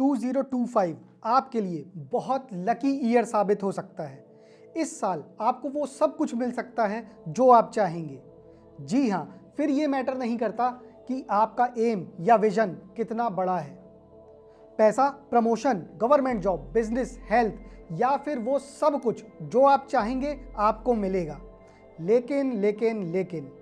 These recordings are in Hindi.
2025 आपके लिए बहुत लकी ईयर साबित हो सकता है। इस साल आपको वो सब कुछ मिल सकता है जो आप चाहेंगे। जी हाँ, फिर ये मैटर नहीं करता कि आपका एम या विजन कितना बड़ा है। पैसा, promotion, government job, business, health या फिर वो सब कुछ जो आप चाहेंगे आपको मिलेगा। लेकिन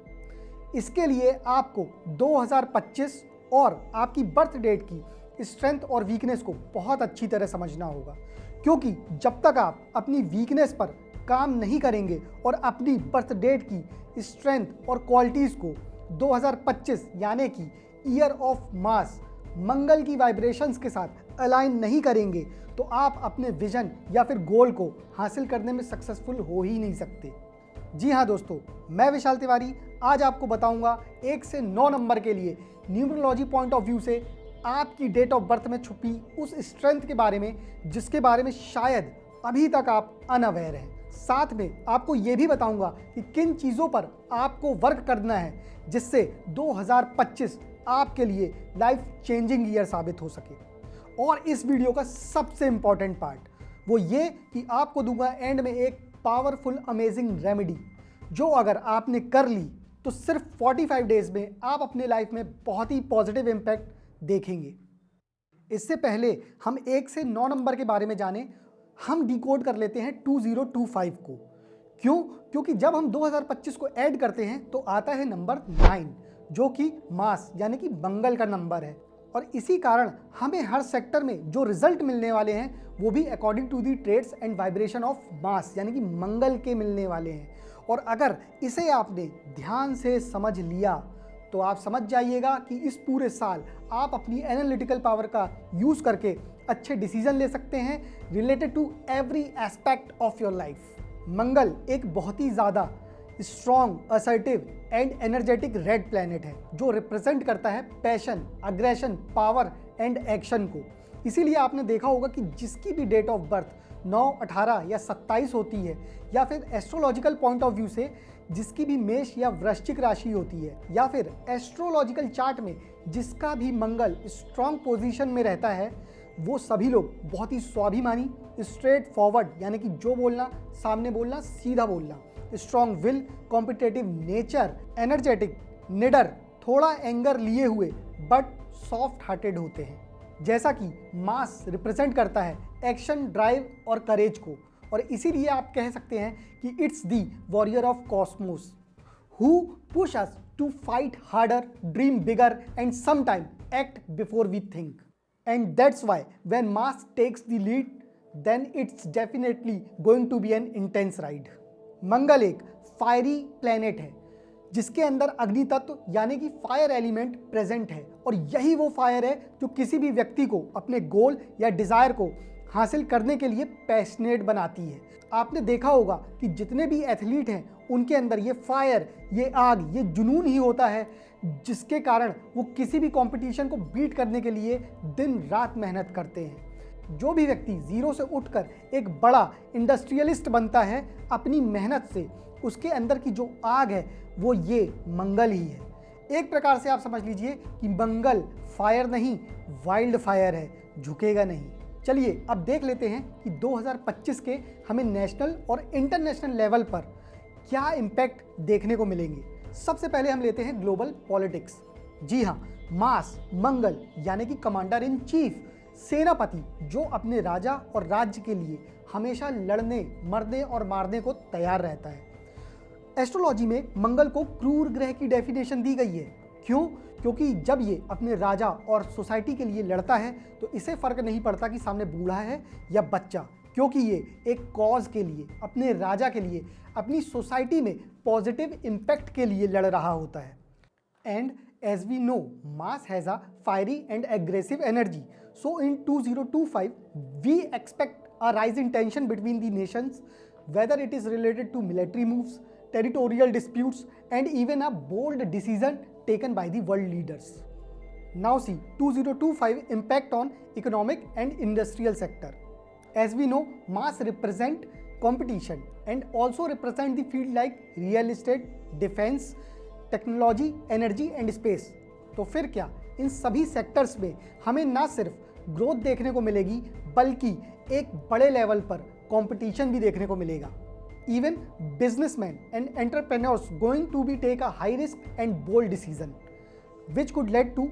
इसके लिए आपको 2025 और आपकी बर्थ डेट की स्ट्रेंथ और वीकनेस को बहुत अच्छी तरह समझना होगा, क्योंकि जब तक आप अपनी वीकनेस पर काम नहीं करेंगे और अपनी बर्थ डेट की स्ट्रेंथ और क्वालिटीज़ को 2025 यानी कि ईयर ऑफ मास मंगल की वाइब्रेशंस के साथ अलाइन नहीं करेंगे तो आप अपने विजन या फिर गोल को हासिल करने में सक्सेसफुल हो ही नहीं सकते। जी हाँ दोस्तों, मैं विशाल तिवारी आज आपको बताऊंगा 1 से 9 नंबर के लिए न्यूमरोलॉजी पॉइंट ऑफ व्यू से आपकी डेट ऑफ बर्थ में छुपी उस स्ट्रेंथ के बारे में जिसके बारे में शायद अभी तक आप अनअवेयर हैं। साथ में आपको ये भी बताऊंगा कि किन चीज़ों पर आपको वर्क करना है जिससे 2025 आपके लिए लाइफ चेंजिंग ईयर साबित हो सके। और इस वीडियो का सबसे इम्पॉर्टेंट पार्ट वो ये कि आपको दूंगा एंड में एक पावरफुल अमेजिंग रेमेडी जो अगर आपने कर ली तो सिर्फ 45 डेज में आप अपने लाइफ में बहुत ही पॉजिटिव इम्पैक्ट देखेंगे। इससे पहले हम 1 से 9 नंबर के बारे में जानें, हम डिकोड कर लेते हैं 2025 को। क्योंकि जब हम 2025 को ऐड करते हैं तो आता है नंबर 9 जो कि मास यानी कि मंगल का नंबर है, और इसी कारण हमें हर सेक्टर में जो रिजल्ट मिलने वाले हैं वो भी according to the trades and vibration of Mars यानी कि मंगल के मिलने वाले हैं। और अगर इसे आपने ध्यान से समझ लिया तो आप समझ जाइएगा कि इस पूरे साल आप अपनी एनालिटिकल पावर का यूज़ करके अच्छे डिसीजन ले सकते हैं related to every aspect of your life. Mangal एक बहुत ही ज़्यादा strong, assertive and energetic red planet है जो रिप्रेजेंट करता है passion, aggression, power and action को। इसीलिए आपने देखा होगा कि जिसकी भी डेट ऑफ बर्थ 9, 18 या 27 होती है, या फिर एस्ट्रोलॉजिकल पॉइंट ऑफ व्यू से जिसकी भी मेष या वृश्चिक राशि होती है, या फिर एस्ट्रोलॉजिकल चार्ट में जिसका भी मंगल स्ट्रॉन्ग पोजीशन में रहता है, वो सभी लोग बहुत ही स्वाभिमानी, स्ट्रेट फॉरवर्ड यानी कि जो बोलना सामने बोलना, सीधा बोलना, strong will, competitive nature, energetic, निडर, थोड़ा एंगर लिए हुए बट सॉफ्ट हार्टेड होते हैं। जैसा कि मास रिप्रेजेंट करता है एक्शन, ड्राइव और करेज को, और इसीलिए आप कह सकते हैं कि it's the warrior of cosmos who push us to fight harder, dream bigger and sometime act before we think. And that's why when Mars takes the lead then it's definitely going to be an intense ride. Mangal एक फायरी प्लैनेट है जिसके अंदर अग्नि तत्व यानी कि फायर एलिमेंट प्रेजेंट है, और यही वो फायर है जो किसी भी व्यक्ति को अपने गोल या डिज़ायर को हासिल करने के लिए पैशनेट बनाती है। आपने देखा होगा कि जितने भी एथलीट हैं उनके अंदर ये फायर, ये आग, ये जुनून ही होता है जिसके कारण वो किसी भी कंपटीशन को बीट करने के लिए दिन रात मेहनत करते हैं। जो भी व्यक्ति जीरो से उठकर एक बड़ा इंडस्ट्रियलिस्ट बनता है अपनी मेहनत से, उसके अंदर की जो आग है वो ये मंगल ही है। एक प्रकार से आप समझ लीजिए कि मंगल फायर नहीं, वाइल्ड फायर है, झुकेगा नहीं। चलिए अब देख लेते हैं कि 2025 के हमें नेशनल और इंटरनेशनल लेवल पर क्या इम्पैक्ट देखने को मिलेंगे। सबसे पहले हम लेते हैं ग्लोबल पॉलिटिक्स। जी हाँ, मास मंगल यानी कि कमांडर इन चीफ, सेनापति जो अपने राजा और राज्य के लिए हमेशा लड़ने, मरने और मारने को तैयार रहता है। एस्ट्रोलॉजी में मंगल को क्रूर ग्रह की डेफिनेशन दी गई है। क्योंकि जब ये अपने राजा और सोसाइटी के लिए लड़ता है तो इसे फर्क नहीं पड़ता कि सामने बूढ़ा है या बच्चा, क्योंकि ये एक कॉज के लिए, अपने राजा के लिए, अपनी सोसाइटी में पॉजिटिव इम्पैक्ट के लिए लड़ रहा होता है। And as we know, Mars has a fiery and aggressive energy. So in 2025, we expect a rise in tension between the nations, whether it is related to military moves, territorial disputes, and even a bold decision taken by the world leaders. Now see, 2025 impact on economic and industrial sector. As we know, Mars represent competition and also represent the field like real estate, defense, technology, energy and space. तो फिर क्या इन सभी सेक्टर्स में हमें ना सिर्फ ग्रोथ देखने को मिलेगी, बल्कि एक बड़े लेवल पर कंपटीशन भी देखने को मिलेगा। Even businessmen and entrepreneurs going to be take a high risk and bold decision, which could lead to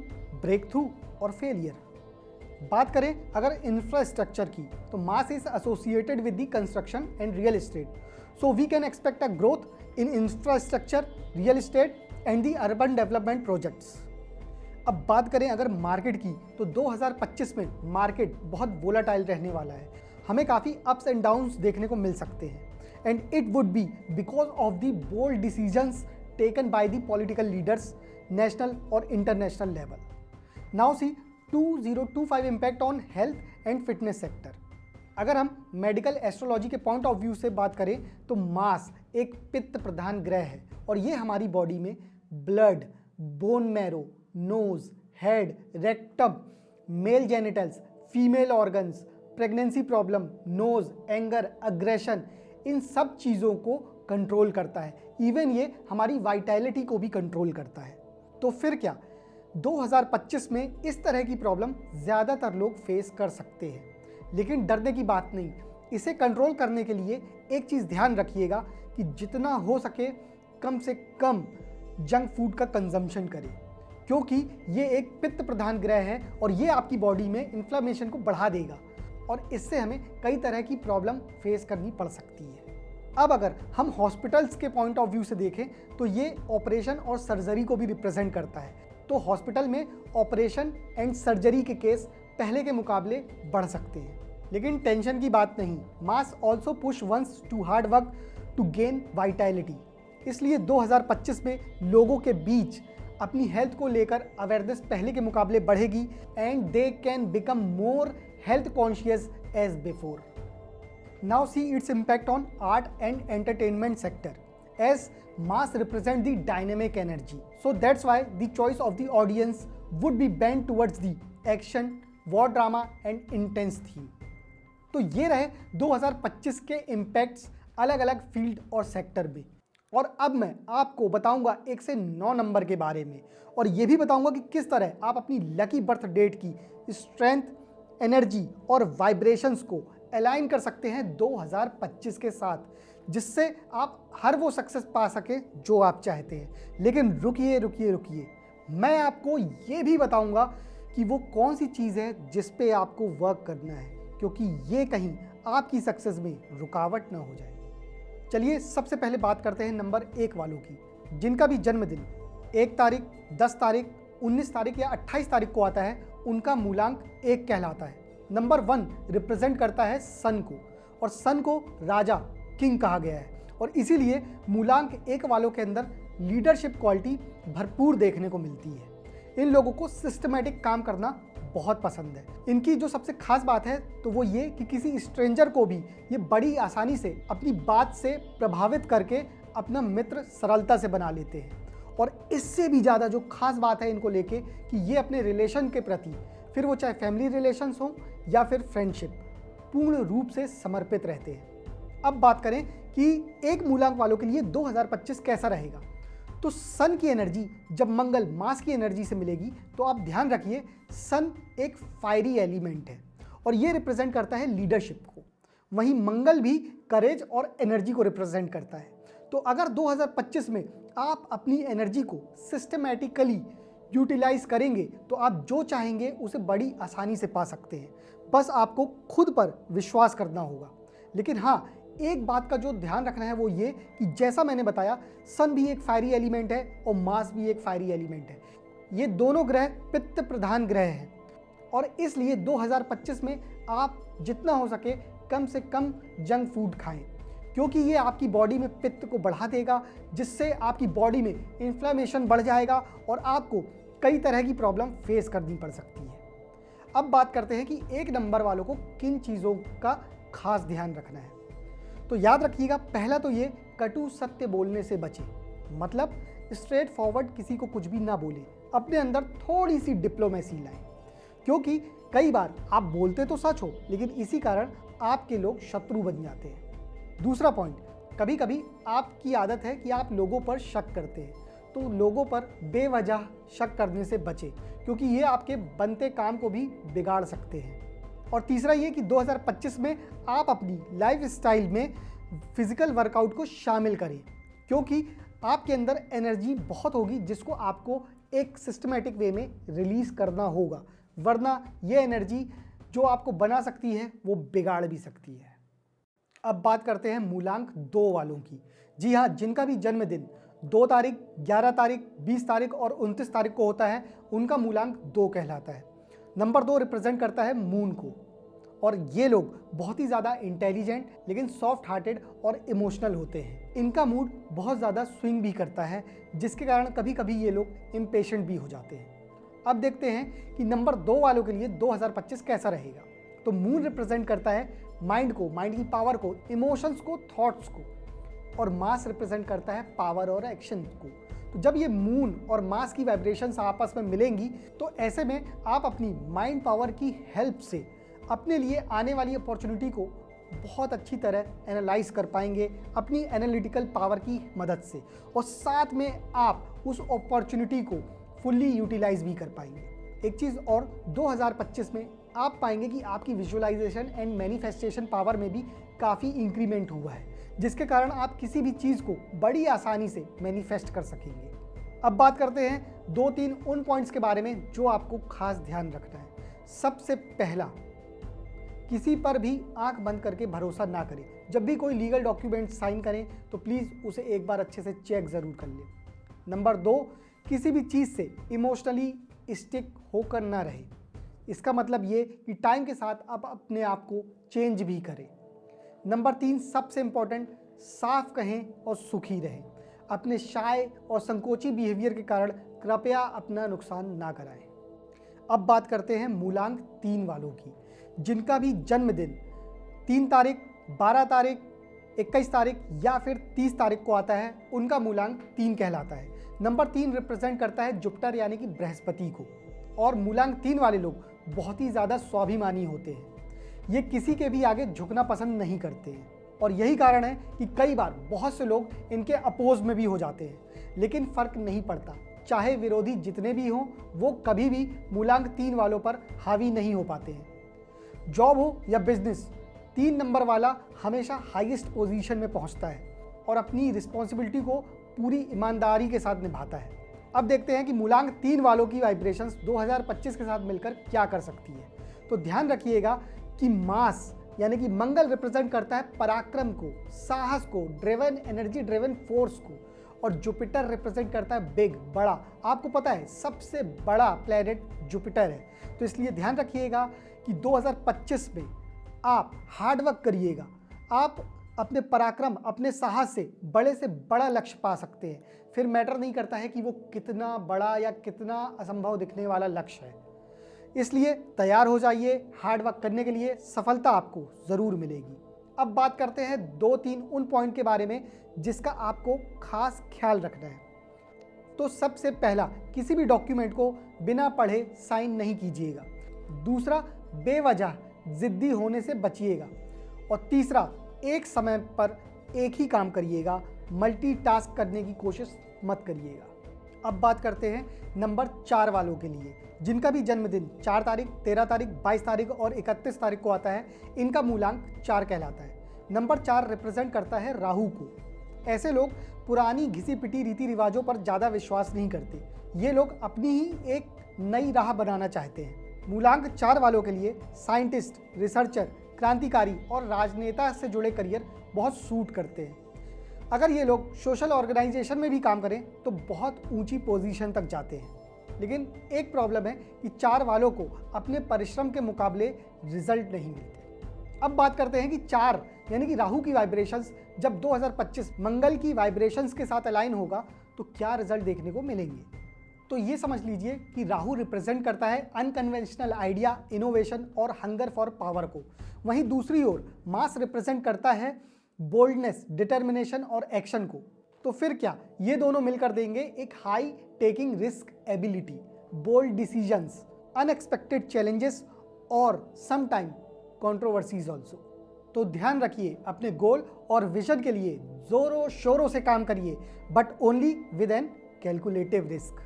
breakthrough or failure. बात करें अगर इंफ्रास्ट्रक्चर की, तो Mars is associated with the construction and real estate, so we can expect a growth in infrastructure, real estate and the urban development projects. अब बात करें अगर मार्केट की, तो 2025 में मार्केट बहुत वोलाटाइल रहने वाला है। हमें काफ़ी अप्स एंड डाउन्स देखने को मिल सकते हैं, and it would be because of the bold decisions taken by the political leaders national or international level. Now see 2025 impact on health and fitness sector. अगर हम मेडिकल एस्ट्रोलॉजी के पॉइंट ऑफ व्यू से बात करें तो मार्स एक पित्त प्रधान ग्रह है और ये हमारी बॉडी में blood, bone marrow, nose, head, rectum, male genitals, female organs, pregnancy problem, nose, anger, aggression, इन सब चीज़ों को कंट्रोल करता है। इवन ये हमारी वाइटैलिटी को भी कंट्रोल करता है। तो फिर क्या 2025 में इस तरह की प्रॉब्लम ज़्यादातर लोग फेस कर सकते हैं, लेकिन डरने की बात नहीं। इसे कंट्रोल करने के लिए एक चीज़ ध्यान रखिएगा कि जितना हो सके कम से कम जंक फूड का कंजम्पशन करें, क्योंकि ये एक पित्त प्रधान ग्रह है और ये आपकी बॉडी में इन्फ्लेमेशन को बढ़ा देगा और इससे हमें कई तरह की प्रॉब्लम फेस करनी पड़ सकती है। अब अगर हम हॉस्पिटल्स के पॉइंट ऑफ व्यू से देखें तो ये ऑपरेशन और सर्जरी को भी रिप्रेजेंट करता है। तो हॉस्पिटल में ऑपरेशन एंड सर्जरी के केस पहले के मुकाबले बढ़ सकते हैं, लेकिन टेंशन की बात नहीं। Mars also push ones to hard work to gain vitality. इसलिए 2025 में लोगों के बीच अपनी हेल्थ को लेकर अवेयरनेस पहले के मुकाबले बढ़ेगी and they can become more health conscious as before. Now see its impact on art and entertainment sector, as Mars represent the dynamic energy. So that's why the choice of the audience would be bent towards the action, war drama and intense theme. तो ये रहे 2025 के इम्पैक्ट्स अलग अलग फील्ड और सेक्टर में। और अब मैं आपको बताऊंगा 1 से 9 नंबर के बारे में, और ये भी बताऊंगा कि किस तरह आप अपनी लकी बर्थ डेट की स्ट्रेंथ, एनर्जी और वाइब्रेशंस को अलाइन कर सकते हैं 2025 के साथ, जिससे आप हर वो सक्सेस पा सके जो आप चाहते हैं। लेकिन रुकिए रुकिए रुकिए, मैं आपको ये भी बताऊंगा कि वो कौन सी चीज़ है जिस पे आपको वर्क करना है, क्योंकि ये कहीं आपकी सक्सेस में रुकावट ना हो जाए। चलिए सबसे पहले बात करते हैं नंबर 1 वालों की, जिनका भी जन्मदिन 1 तारीख, 10 तारीख, 19 तारीख या 28 तारीख को आता है। उनका मूलांक 1 कहलाता है। नंबर 1 रिप्रेजेंट करता है सन को, और सन को राजा, किंग कहा गया है, और इसीलिए मूलांक 1 वालों के अंदर लीडरशिप क्वालिटी भरपूर देखने को मिलती है। इन लोगों को सिस्टमैटिक काम करना बहुत पसंद है। इनकी जो सबसे खास बात है तो वो ये कि किसी स्ट्रेंजर को भी ये बड़ी आसानी से अपनी बात से प्रभावित करके अपना मित्र सरलता से बना लेते हैं। और इससे भी ज़्यादा जो खास बात है इनको लेके कि ये अपने रिलेशन के प्रति, फिर वो चाहे फैमिली रिलेशंस हो या फिर फ्रेंडशिप, पूर्ण रूप से समर्पित रहते हैं। अब बात करें कि 1 मूलांक वालों के लिए 2025 कैसा रहेगा, तो सन की एनर्जी जब मंगल मास की एनर्जी से मिलेगी तो आप ध्यान रखिए, सन एक फायरी एलिमेंट है और ये रिप्रेजेंट करता है लीडरशिप को। वहीं मंगल भी करेज और एनर्जी को रिप्रेजेंट करता है। तो अगर 2025 में आप अपनी एनर्जी को सिस्टमैटिकली यूटिलाइज करेंगे तो आप जो चाहेंगे उसे बड़ी आसानी से पा सकते हैं। बस आपको खुद पर विश्वास करना होगा। लेकिन हाँ, एक बात का जो ध्यान रखना है वो ये कि जैसा मैंने बताया, सन भी एक फायरी एलिमेंट है और मार्स भी एक फायरी एलिमेंट है। ये दोनों ग्रह पित्त प्रधान ग्रह हैं और इसलिए 2025 में आप जितना हो सके कम से कम जंक फूड खाएं, क्योंकि ये आपकी बॉडी में पित्त को बढ़ा देगा, जिससे आपकी बॉडी में इन्फ्लेमेशन बढ़ जाएगा और आपको कई तरह की प्रॉब्लम फेस करनी पड़ सकती है। अब बात करते हैं कि 1 नंबर वालों को किन चीज़ों का खास ध्यान रखना है। तो याद रखिएगा, पहला तो ये कटु सत्य बोलने से बचें, मतलब स्ट्रेट फॉरवर्ड किसी को कुछ भी ना बोले, अपने अंदर थोड़ी सी डिप्लोमेसी लाएं, क्योंकि कई बार आप बोलते तो सच हो लेकिन इसी कारण आपके लोग शत्रु बन जाते हैं। दूसरा पॉइंट, कभी कभी आपकी आदत है कि आप लोगों पर शक करते हैं, तो लोगों पर बेवजह शक करने से बचें, क्योंकि ये आपके बनते काम को भी बिगाड़ सकते हैं। और तीसरा ये कि 2025 में आप अपनी लाइफस्टाइल में फिजिकल वर्कआउट को शामिल करें, क्योंकि आपके अंदर एनर्जी बहुत होगी जिसको आपको एक सिस्टमेटिक वे में रिलीज करना होगा, वरना ये एनर्जी जो आपको बना सकती है वो बिगाड़ भी सकती है। अब बात करते हैं मूलांक 2 वालों की। जी हाँ, जिनका भी जन्मदिन 2 तारीख, 11 तारीख, 20 तारीख और 29 तारीख को होता है, उनका मूलांक 2 कहलाता है। नंबर 2 रिप्रेजेंट करता है मून को, और ये लोग बहुत ही ज़्यादा इंटेलिजेंट लेकिन सॉफ्ट हार्टेड और इमोशनल होते हैं। इनका मूड बहुत ज़्यादा स्विंग भी करता है, जिसके कारण कभी कभी ये लोग इम्पेशेंट भी हो जाते हैं। अब देखते हैं कि नंबर 2 वालों के लिए 2025 कैसा रहेगा। तो मून रिप्रेजेंट करता है माइंड को, माइंड की पावर को, इमोशंस को, थॉट्स को, और मास रिप्रेजेंट करता है पावर और एक्शन को। तो जब ये मून और मास की वाइब्रेशंस आपस में मिलेंगी तो ऐसे में आप अपनी माइंड पावर की हेल्प से अपने लिए आने वाली अपॉर्चुनिटी को बहुत अच्छी तरह एनालाइज कर पाएंगे अपनी एनालिटिकल पावर की मदद से, और साथ में आप उस अपॉर्चुनिटी को फुल्ली यूटिलाइज भी कर पाएंगे। एक चीज़ और, 2025 में आप पाएंगे कि आपकी विजुअलाइजेशन एंड मैनिफेस्टेशन पावर में भी काफ़ी इंक्रीमेंट हुआ है, जिसके कारण आप किसी भी चीज़ को बड़ी आसानी से मैनिफेस्ट कर सकेंगे। अब बात करते हैं 2-3 उन पॉइंट्स के बारे में जो आपको खास ध्यान रखना है। सबसे पहला, किसी पर भी आंख बंद करके भरोसा ना करें। जब भी कोई लीगल डॉक्यूमेंट साइन करें तो प्लीज़ उसे एक बार अच्छे से चेक ज़रूर कर लें। नंबर 2, किसी भी चीज़ से इमोशनली स्टिक होकर ना रहे। इसका मतलब ये कि टाइम के साथ आप अपने आप को चेंज भी करें। नंबर 3, सबसे इम्पॉर्टेंट, साफ कहें और सुखी रहें। अपने शाय और संकोची बिहेवियर के कारण कृपया अपना नुकसान ना कराएं। अब बात करते हैं मूलांक 3 वालों की, जिनका भी जन्मदिन 3 तारीख, 12 तारीख, 21 तारीख या फिर 30 तारीख को आता है, उनका मूलांक 3 कहलाता है। नंबर 3 रिप्रेजेंट करता है जुपिटर यानी कि बृहस्पति को, और मूलांक 3 वाले लोग बहुत ही ज़्यादा स्वाभिमानी होते हैं। ये किसी के भी आगे झुकना पसंद नहीं करते हैं, और यही कारण है कि कई बार बहुत से लोग इनके अपोज में भी हो जाते हैं, लेकिन फ़र्क नहीं पड़ता। चाहे विरोधी जितने भी हों, वो कभी भी मूलांक 3 वालों पर हावी नहीं हो पाते हैं। जॉब हो या बिजनेस, 3 नंबर वाला हमेशा हाईएस्ट पोजीशन में पहुंचता है और अपनी रिस्पॉन्सिबिलिटी को पूरी ईमानदारी के साथ निभाता है। अब देखते हैं कि मूलांक 3 वालों की वाइब्रेशंस 2025 के साथ मिलकर क्या कर सकती है। तो ध्यान रखिएगा कि मास यानी कि मंगल रिप्रेजेंट करता है पराक्रम को, साहस को, ड्रिवन एनर्जी, ड्रिवन फोर्स को, और जुपिटर रिप्रेजेंट करता है बिग, बड़ा। आपको पता है सबसे बड़ा प्लैनेट जुपिटर है, तो इसलिए ध्यान रखिएगा कि 2025 में आप हार्डवर्क करिएगा। आप अपने पराक्रम, अपने साहस से बड़ा लक्ष्य पा सकते हैं। फिर मैटर नहीं करता है कि वो कितना बड़ा या कितना असंभव दिखने वाला लक्ष्य है। इसलिए तैयार हो जाइए हार्डवर्क करने के लिए, सफलता आपको ज़रूर मिलेगी। अब बात करते हैं 2-3 उन पॉइंट के बारे में जिसका आपको खास ख्याल रखना है। तो सबसे पहला, किसी भी डॉक्यूमेंट को बिना पढ़े साइन नहीं कीजिएगा। दूसरा, बेवजह ज़िद्दी होने से बचिएगा। और तीसरा, एक समय पर एक ही काम करिएगा, मल्टीटास्क करने की कोशिश मत करिएगा। अब बात करते हैं नंबर 4 वालों के लिए, जिनका भी जन्मदिन 4 तारीख, 13 तारीख, 22 तारीख और 31 तारीख को आता है। इनका मूलांक 4 कहलाता है। नंबर 4 रिप्रेजेंट करता है राहु को। ऐसे लोग पुरानी घिसी पिटी रीति रिवाजों पर ज़्यादा विश्वास नहीं करते। ये लोग अपनी ही एक नई राह बनाना चाहते हैं। मूलांक 4 वालों के लिए साइंटिस्ट, रिसर्चर, क्रांतिकारी और राजनेता से जुड़े करियर बहुत सूट करते हैं। अगर ये लोग सोशल ऑर्गेनाइजेशन में भी काम करें तो बहुत ऊंची पोजीशन तक जाते हैं। लेकिन एक प्रॉब्लम है कि 4 वालों को अपने परिश्रम के मुकाबले रिजल्ट नहीं मिलते। अब बात करते हैं कि 4 यानी कि राहु की वाइब्रेशंस जब 2025 मंगल की वाइब्रेशंस के साथ अलाइन होगा तो क्या रिजल्ट देखने को मिलेंगे। तो ये समझ लीजिए कि राहु रिप्रेजेंट करता है अनकन्वेंशनल आइडिया, इनोवेशन और हंगर फॉर पावर को। वहीं दूसरी ओर मास रिप्रेजेंट करता है बोल्डनेस, डिटर्मिनेशन और एक्शन को। तो फिर क्या, ये दोनों मिलकर देंगे एक high taking risk ability, bold decisions, unexpected challenges और सम टाइम कंट्रोवर्सीज ऑल्सो। तो ध्यान रखिए, अपने गोल और विजन के लिए जोरों शोरों से काम करिए, but only with an calculative risk.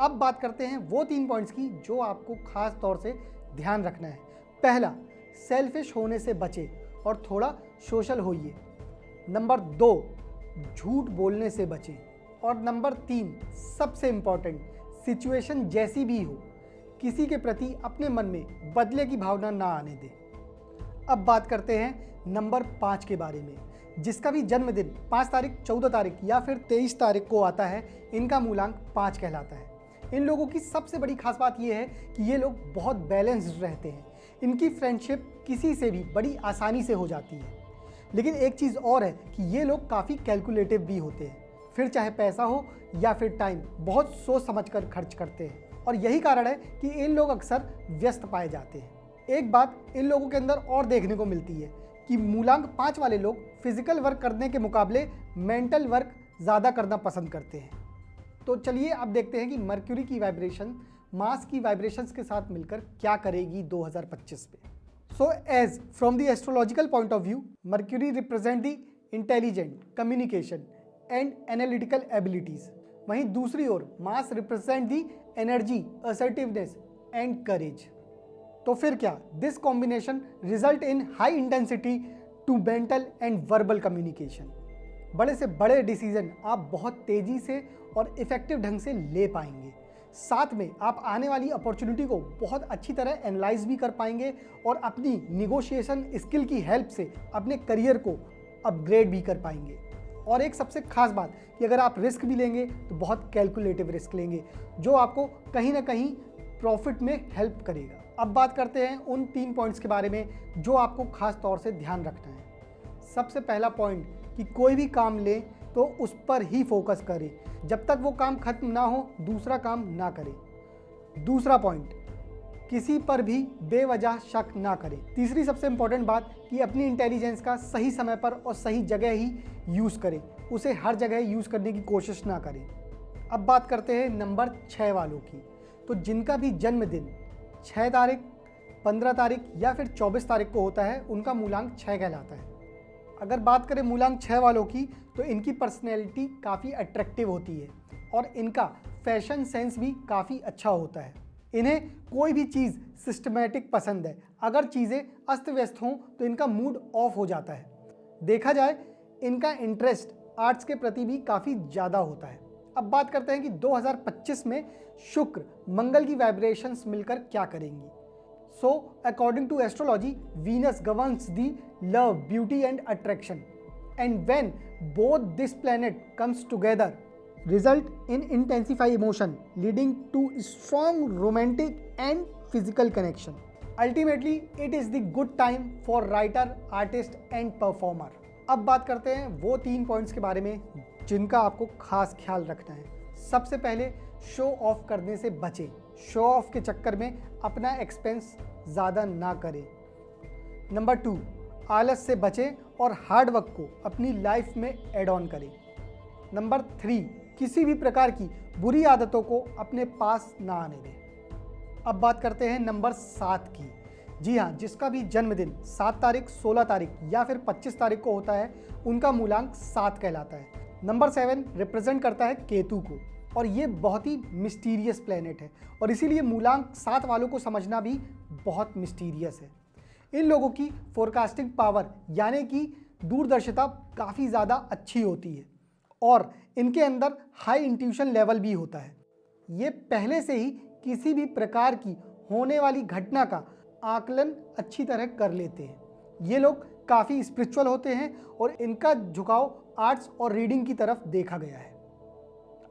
अब बात करते हैं वो 3 पॉइंट्स की जो आपको खास तौर से ध्यान रखना है। पहला, सेल्फिश होने से बचे और थोड़ा सोशल होइए। नंबर 2, झूठ बोलने से बचें। और नंबर 3, सबसे इम्पॉर्टेंट, सिचुएशन जैसी भी हो, किसी के प्रति अपने मन में बदले की भावना ना आने दें। अब बात करते हैं नंबर 5 के बारे में। जिसका भी जन्मदिन 5 तारीख, 14 तारीख या फिर 23 तारीख को आता है, इनका मूलांक 5 कहलाता है। इन लोगों की सबसे बड़ी खास बात यह है कि ये लोग बहुत बैलेंस्ड रहते हैं। इनकी फ्रेंडशिप किसी से भी बड़ी आसानी से हो जाती है। लेकिन एक चीज़ और है कि ये लोग काफ़ी कैलकुलेटिव भी होते हैं। फिर चाहे पैसा हो या फिर टाइम, बहुत सोच समझ कर खर्च करते हैं। और यही कारण है कि इन लोग अक्सर व्यस्त पाए जाते हैं। एक बात इन लोगों के अंदर और देखने को मिलती है कि मूलांक 5 वाले लोग फिजिकल वर्क करने के मुकाबले मेंटल वर्क ज़्यादा करना पसंद करते हैं। तो चलिए अब देखते हैं कि मर्क्यूरी की वाइब्रेशन मार्स की वाइब्रेशंस के साथ मिलकर क्या करेगी 2025 में। So as from the astrological point of view, Mercury represent the intelligent, communication and analytical abilities. वहीं दूसरी ओर Mars represent the energy, assertiveness and courage. तो फिर क्या, this combination result in high intensity to mental and verbal communication. बड़े से बड़े डिसीजन आप बहुत तेजी से और इफेक्टिव ढंग से ले पाएंगे। साथ में आप आने वाली अपॉर्चुनिटी को बहुत अच्छी तरह एनालाइज भी कर पाएंगे और अपनी निगोशिएशन स्किल की हेल्प से अपने करियर को अपग्रेड भी कर पाएंगे। और एक सबसे खास बात कि अगर आप रिस्क भी लेंगे तो बहुत कैलकुलेटिव रिस्क लेंगे, जो आपको कहीं ना कहीं प्रॉफिट में हेल्प करेगा। अब बात करते हैं उन 3 पॉइंट्स के बारे में जो आपको खास तौर से ध्यान रखना है। सबसे पहला पॉइंट कि कोई भी काम लें तो उस पर ही फोकस करें। जब तक वो काम खत्म ना हो दूसरा काम ना करें। दूसरा पॉइंट, किसी पर भी बेवजह शक ना करें। तीसरी सबसे इंपॉर्टेंट बात कि अपनी इंटेलिजेंस का सही समय पर और सही जगह ही यूज़ करें, उसे हर जगह यूज़ करने की कोशिश ना करें। अब बात करते हैं नंबर 6 वालों की। तो जिनका भी जन्मदिन 6 तारीख, 15 तारीख या फिर 24 तारीख को होता है, उनका मूलांक 6 कहलाता है। अगर बात करें मूलांक 6 वालों की तो इनकी पर्सनैलिटी काफ़ी अट्रैक्टिव होती है और इनका फैशन सेंस भी काफ़ी अच्छा होता है। इन्हें कोई भी चीज़ सिस्टमेटिक पसंद है। अगर चीज़ें अस्त व्यस्त हों तो इनका मूड ऑफ हो जाता है। देखा जाए इनका इंटरेस्ट आर्ट्स के प्रति भी काफ़ी ज़्यादा होता है। अब बात करते हैं कि 2025 में शुक्र मंगल की वाइब्रेशंस मिलकर क्या करेंगी। So according to astrology, Venus governs the love, beauty and attraction, and when both this planet comes together result in intensify emotion leading to strong romantic and physical connection. Ultimately it is the good time for writer, artist and performer. अब बात करते हैं वो 3 पॉइंट्स के बारे में जिनका आपको खास ख्याल रखना है। सबसे पहले, शो ऑफ करने से बचें। शो ऑफ के चक्कर में अपना एक्सपेंस ज़्यादा ना करें। नंबर 2, आलस से बचें और हार्ड वर्क को अपनी लाइफ में एड ऑन करें। नंबर 3, किसी भी प्रकार की बुरी आदतों को अपने पास ना आने दें। अब बात करते हैं नंबर 7 की। जी हाँ, जिसका भी जन्मदिन 7 तारीख, 16 तारीख या फिर 25 तारीख को होता है, उनका मूलांक 7 कहलाता है। नंबर 7 रिप्रेजेंट करता है केतु को और ये बहुत ही मिस्टीरियस प्लेनेट है और इसीलिए मूलांक 7 वालों को समझना भी बहुत मिस्टीरियस है। इन लोगों की फोरकास्टिंग पावर यानी कि दूरदर्शिता काफ़ी ज़्यादा अच्छी होती है और इनके अंदर हाई इंट्यूशन लेवल भी होता है। ये पहले से ही किसी भी प्रकार की होने वाली घटना का आकलन अच्छी तरह कर लेते हैं। ये लोग काफ़ी स्पिरिचुअल होते हैं और इनका झुकाव आर्ट्स और रीडिंग की तरफ देखा गया है।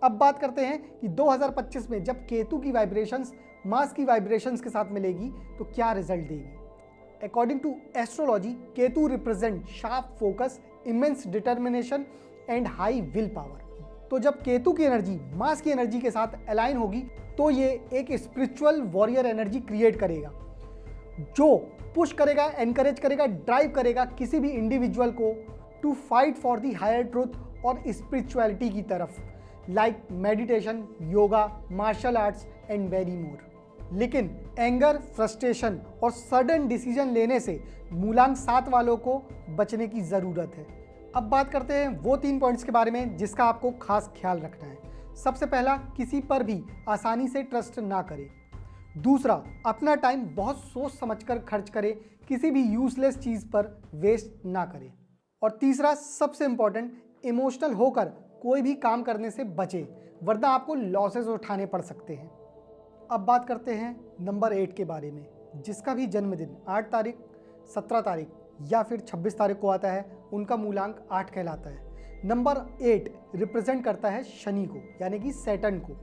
अब बात करते हैं कि 2025 में जब केतु की वाइब्रेशंस मार्स की वाइब्रेशंस के साथ मिलेगी तो क्या रिजल्ट देगी। According to astrology, Ketu represent sharp focus, immense determination and high will power. तो जब केतु की एनर्जी मार्स की एनर्जी के साथ अलाइन होगी तो ये एक स्पिरिचुअल वॉरियर एनर्जी क्रिएट करेगा जो पुश करेगा, एनकरेज करेगा, ड्राइव करेगा किसी भी इंडिविजुअल को to fight for the higher truth और स्पिरिचुअलिटी की तरफ, like meditation, yoga, martial arts and very more. लेकिन एंगर, फ्रस्ट्रेशन और सडन डिसीजन लेने से मूलांक 7 वालों को बचने की ज़रूरत है। अब बात करते हैं वो 3 पॉइंट्स के बारे में जिसका आपको खास ख्याल रखना है। सबसे पहला, किसी पर भी आसानी से ट्रस्ट ना करें। दूसरा, अपना टाइम बहुत सोच समझकर खर्च करें, किसी भी यूजलेस चीज़ पर वेस्ट ना करें। और तीसरा, सबसे इम्पॉर्टेंट, इमोशनल होकर कोई भी काम करने से बचें, वरना आपको लॉसेस उठाने पड़ सकते हैं। अब बात करते हैं नंबर 8 के बारे में, जिसका भी जन्मदिन 8 तारीख, 17 तारीख या फिर 26 तारीख को आता है, उनका मूलांक 8 कहलाता है। नंबर 8 रिप्रेजेंट करता है शनि को, यानी कि सैटर्न को।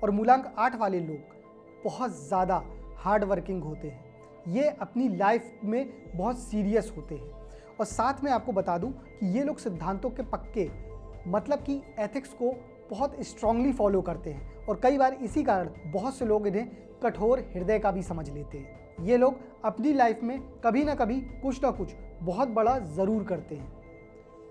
और मूलांक 8 वाले लोग बहुत ज़्यादा हार्ड वर्किंग होते हैं, ये अपनी लाइफ में बहुत सीरियस होते हैं। और साथ में आपको बता दूं कि ये लोग सिद्धांतों के पक्के, मतलब कि एथिक्स को बहुत स्ट्रांगली फॉलो करते हैं। और कई बार इसी कारण बहुत से लोग इन्हें कठोर हृदय का भी समझ लेते हैं। ये लोग अपनी लाइफ में कभी ना कभी कुछ ना कुछ बहुत बड़ा ज़रूर करते हैं।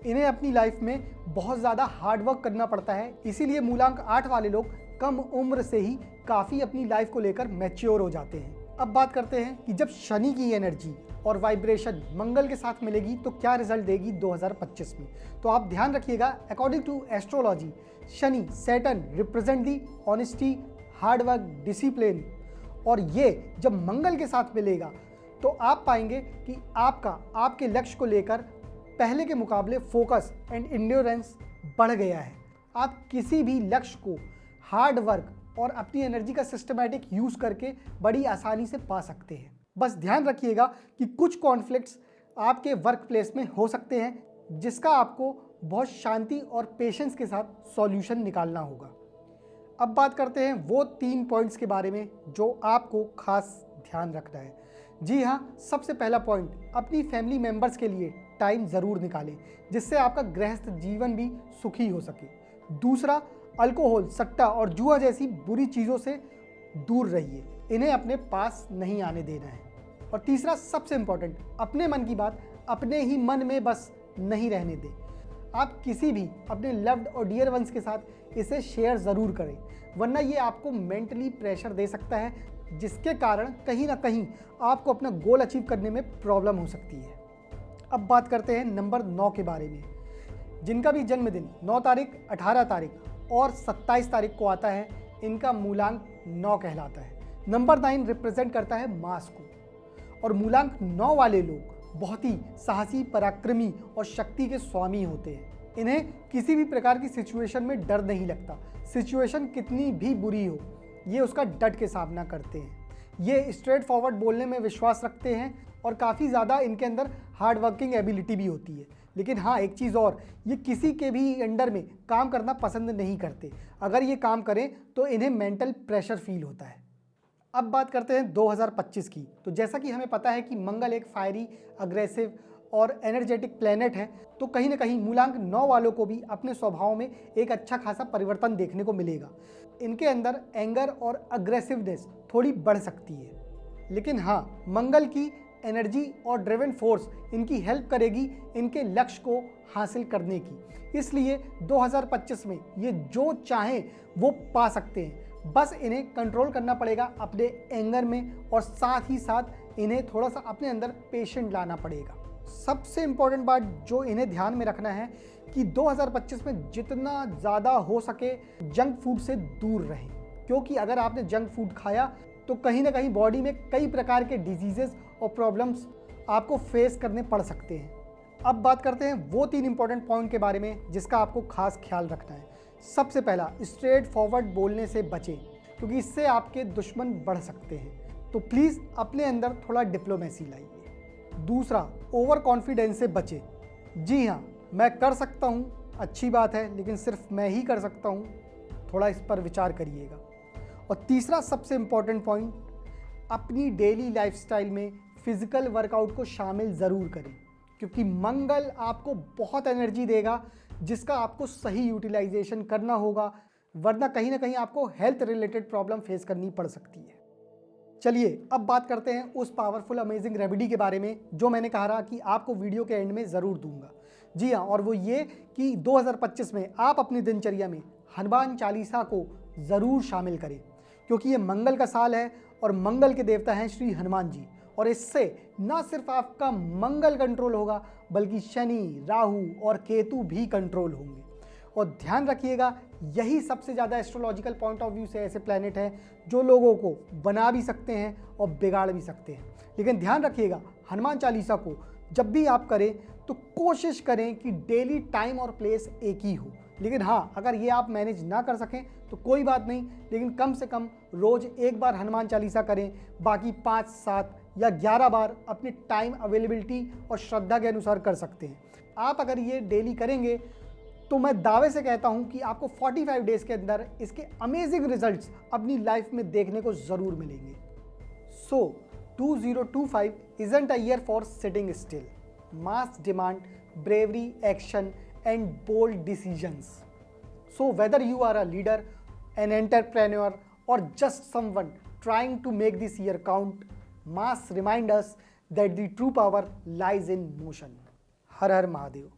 इन्हें अपनी लाइफ में बहुत ज़्यादा हार्ड वर्क करना पड़ता है, इसीलिए मूलांक 8 वाले लोग कम उम्र से ही काफ़ी अपनी लाइफ को लेकर मैच्योर हो जाते हैं। अब बात करते हैं कि जब शनि की एनर्जी और वाइब्रेशन मंगल के साथ मिलेगी तो क्या रिजल्ट देगी 2025 में। तो आप ध्यान रखिएगा, according to astrology, Shani Saturn represent the honesty, hard work, discipline. और ये जब मंगल के साथ मिलेगा तो आप पाएंगे कि आपके लक्ष्य को लेकर पहले के मुकाबले फोकस एंड इंड्योरेंस बढ़ गया है। आप किसी भी लक्ष्य को हार्ड वर्क और अपनी एनर्जी का सिस्टमैटिक यूज़ करके बड़ी आसानी से पा सकते हैं। बस ध्यान रखिएगा कि कुछ कॉन्फ्लिक्ट्स आपके वर्क प्लेस में हो सकते हैं, जिसका आपको बहुत शांति और पेशेंस के साथ सॉल्यूशन निकालना होगा। अब बात करते हैं वो 3 पॉइंट्स के बारे में जो आपको खास ध्यान रखना है। जी हाँ, सबसे पहला पॉइंट, अपनी फैमिली मेम्बर्स के लिए टाइम ज़रूर निकालें, जिससे आपका गृहस्थ जीवन भी सुखी हो सके। दूसरा, अल्कोहल, सट्टा और जुआ जैसी बुरी चीज़ों से दूर रहिए, इन्हें अपने पास नहीं आने देना है। और तीसरा, सबसे इम्पॉर्टेंट, अपने मन की बात अपने ही मन में बस नहीं रहने दें। आप किसी भी अपने लव्ड और डियर वंस के साथ इसे शेयर ज़रूर करें, वरना ये आपको मेंटली प्रेशर दे सकता है, जिसके कारण कहीं ना कहीं आपको अपना गोल अचीव करने में प्रॉब्लम हो सकती है। अब बात करते हैं नंबर 9 के बारे में, जिनका भी जन्मदिन 9 तारीख, 18 तारीख और 27 तारीख को आता है, इनका मूलांक 9 कहलाता है। नंबर 9 रिप्रेजेंट करता है मास को। और मूलांक 9 वाले लोग बहुत ही साहसी, पराक्रमी और शक्ति के स्वामी होते हैं। इन्हें किसी भी प्रकार की सिचुएशन में डर नहीं लगता। सिचुएशन कितनी भी बुरी हो, ये उसका डट के सामना करते हैं। ये स्ट्रेट फॉरवर्ड बोलने में विश्वास रखते हैं और काफ़ी ज़्यादा इनके अंदर हार्ड वर्किंग एबिलिटी भी होती है। लेकिन हाँ, एक चीज़ और, ये किसी के भी अंडर में काम करना पसंद नहीं करते। अगर ये काम करें तो इन्हें मेंटल प्रेशर फील होता है। अब बात करते हैं 2025 की। तो जैसा कि हमें पता है कि मंगल एक फायरी, अग्रेसिव और एनर्जेटिक प्लेनेट है, तो कहीं ना कहीं मूलांक 9 वालों को भी अपने स्वभाव में एक अच्छा खासा परिवर्तन देखने को मिलेगा। इनके अंदर एंगर और अग्रेसिवनेस थोड़ी बढ़ सकती है, लेकिन हाँ, मंगल की एनर्जी और ड्रिवन फोर्स इनकी हेल्प करेगी इनके लक्ष्य को हासिल करने की। इसलिए 2025 में ये जो चाहें वो पा सकते हैं। बस इन्हें कंट्रोल करना पड़ेगा अपने एंगर में, और साथ ही साथ इन्हें थोड़ा सा अपने अंदर पेशेंट लाना पड़ेगा। सबसे इम्पॉर्टेंट बात जो इन्हें ध्यान में रखना है कि 2025 में जितना ज़्यादा हो सके जंक फूड से दूर रहें, क्योंकि अगर आपने जंक फूड खाया तो कहीं ना कहीं बॉडी में कई प्रकार के डिजीजेस और प्रॉब्लम्स आपको फेस करने पड़ सकते हैं। अब बात करते हैं वो 3 इंपॉर्टेंट पॉइंट के बारे में जिसका आपको खास ख्याल रखना है। सबसे पहला, स्ट्रेट फॉरवर्ड बोलने से बचें, क्योंकि इससे आपके दुश्मन बढ़ सकते हैं। तो प्लीज़ अपने अंदर थोड़ा डिप्लोमेसी लाइए। दूसरा, ओवर कॉन्फिडेंस से बचें। जी हाँ, मैं कर सकता हूँ, अच्छी बात है, लेकिन सिर्फ मैं ही कर सकता हूँ, थोड़ा इस पर विचार करिएगा। और तीसरा सबसे इम्पॉर्टेंट पॉइंट, अपनी डेली लाइफस्टाइल में फिजिकल वर्कआउट को शामिल ज़रूर करें, क्योंकि मंगल आपको बहुत एनर्जी देगा जिसका आपको सही यूटिलाइजेशन करना होगा, वरना कहीं ना कहीं आपको हेल्थ रिलेटेड प्रॉब्लम फेस करनी पड़ सकती है। चलिए अब बात करते हैं उस पावरफुल अमेजिंग रेमेडी के बारे में जो मैंने कहा रहा कि आपको वीडियो के एंड में ज़रूर दूंगा। जी हाँ, और वो ये कि 2025 में आप अपनी दिनचर्या में हनुमान चालीसा को ज़रूर शामिल करें, क्योंकि ये मंगल का साल है और मंगल के देवता हैं श्री हनुमान जी। और इससे ना सिर्फ आपका मंगल कंट्रोल होगा, बल्कि शनि, राहु और केतु भी कंट्रोल होंगे। और ध्यान रखिएगा, यही सबसे ज़्यादा एस्ट्रोलॉजिकल पॉइंट ऑफ व्यू से ऐसे प्लैनेट हैं जो लोगों को बना भी सकते हैं और बिगाड़ भी सकते हैं। लेकिन ध्यान रखिएगा, हनुमान चालीसा को जब भी आप करें तो कोशिश करें कि डेली टाइम और प्लेस एक ही हो। लेकिन हाँ, अगर ये आप मैनेज ना कर सकें तो कोई बात नहीं, लेकिन कम से कम रोज़ एक बार हनुमान चालीसा करें, बाकी 5, 7 या 11 बार अपने टाइम अवेलेबिलिटी और श्रद्धा के अनुसार कर सकते हैं। आप अगर ये डेली करेंगे तो मैं दावे से कहता हूँ कि आपको 45 डेज़ के अंदर इसके अमेजिंग रिजल्ट्स अपनी लाइफ में देखने को ज़रूर मिलेंगे। सो 2025 isn't a year for sitting still. Mass demand bravery, action and bold decisions. So whether you are a leader, an entrepreneur or just someone trying to make this year count, mass remind us that the true power lies in motion. Her her Mahadev.